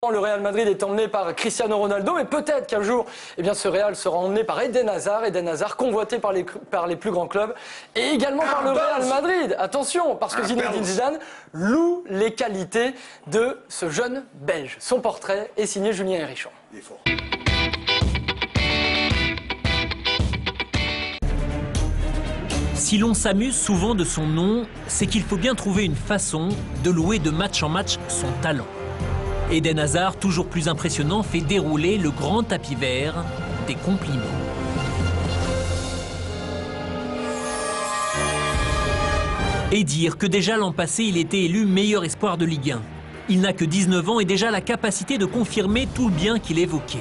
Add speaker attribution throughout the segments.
Speaker 1: Le Real Madrid est emmené par Cristiano Ronaldo, mais peut-être qu'un jour, ce Real sera emmené par Eden Hazard convoité par les plus grands clubs, et également par le Real Madrid. Attention, parce que Zinedine Zidane loue les qualités de ce jeune Belge. Son portrait est signé Julien Hérichon.
Speaker 2: Si l'on s'amuse souvent de son nom, c'est qu'il faut bien trouver une façon de louer de match en match son talent. Eden Hazard, toujours plus impressionnant, fait dérouler le grand tapis vert des compliments. Et dire que déjà l'an passé, il était élu meilleur espoir de Ligue 1. Il n'a que 19 ans et déjà la capacité de confirmer tout le bien qu'il évoquait.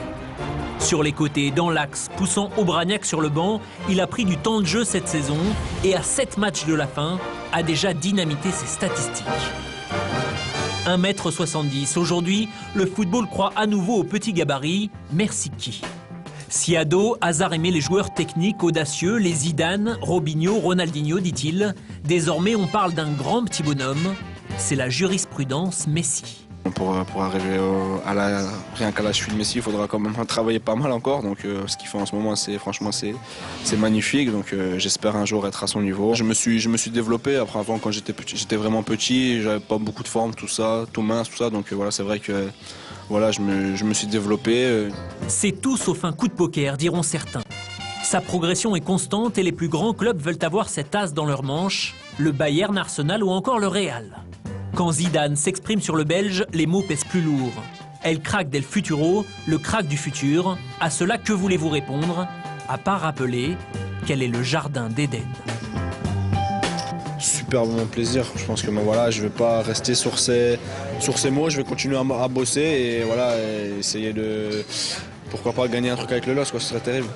Speaker 2: Sur les côtés, dans l'axe, poussant Obraniak sur le banc, il a pris du temps de jeu cette saison et à 7 matchs de la fin, a déjà dynamité ses statistiques. 1,70 m. Aujourd'hui, le football croit à nouveau au petit gabarit. Merci qui. Si ado, Hazard aimait les joueurs techniques, audacieux, les Zidane, Robinho, Ronaldinho, dit-il. Désormais, on parle d'un grand petit bonhomme. C'est la jurisprudence Messi.
Speaker 3: Pour arriver rien qu'à la suite de Messi, il faudra quand même travailler pas mal encore. Donc ce qu'il fait en ce moment, franchement, c'est magnifique. Donc j'espère un jour être à son niveau. Je me suis développé. Après, avant, quand j'étais vraiment petit, j'avais pas beaucoup de forme, tout ça, tout mince, tout ça. Donc voilà, c'est vrai que voilà, je me suis développé.
Speaker 2: C'est tout sauf un coup de poker, diront certains. Sa progression est constante et les plus grands clubs veulent avoir cet as dans leur manche, le Bayern, Arsenal ou encore le Real. Quand Zidane s'exprime sur le Belge, les mots pèsent plus lourd. El crack del futuro, le crack du futur. À cela, que voulez-vous répondre? À part rappeler quel est le jardin d'Éden.
Speaker 3: Super bon plaisir. Je pense que voilà, je ne vais pas rester sur ces mots. Je vais continuer à bosser et voilà, essayer de, pourquoi pas, gagner un truc avec le LOSC, ce serait terrible.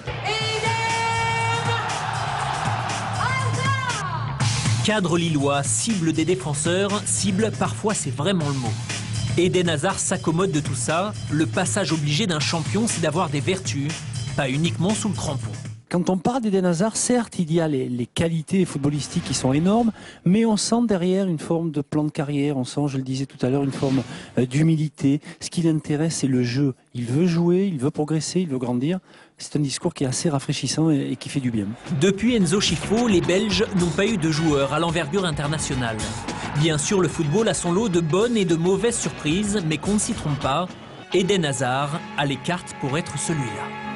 Speaker 2: Cadre lillois, cible des défenseurs, cible, parfois c'est vraiment le mot. Eden Hazard s'accommode de tout ça. Le passage obligé d'un champion, c'est d'avoir des vertus, pas uniquement sous le crampon.
Speaker 4: Quand on parle d'Eden Hazard, certes, il y a les qualités footballistiques qui sont énormes, mais on sent derrière une forme de plan de carrière, on sent, je le disais tout à l'heure, une forme d'humilité. Ce qui l'intéresse, c'est le jeu. Il veut jouer, il veut progresser, il veut grandir. C'est un discours qui est assez rafraîchissant et qui fait du bien.
Speaker 2: Depuis Enzo Scifo, les Belges n'ont pas eu de joueurs à l'envergure internationale. Bien sûr, le football a son lot de bonnes et de mauvaises surprises, mais qu'on ne s'y trompe pas, Eden Hazard a les cartes pour être celui-là.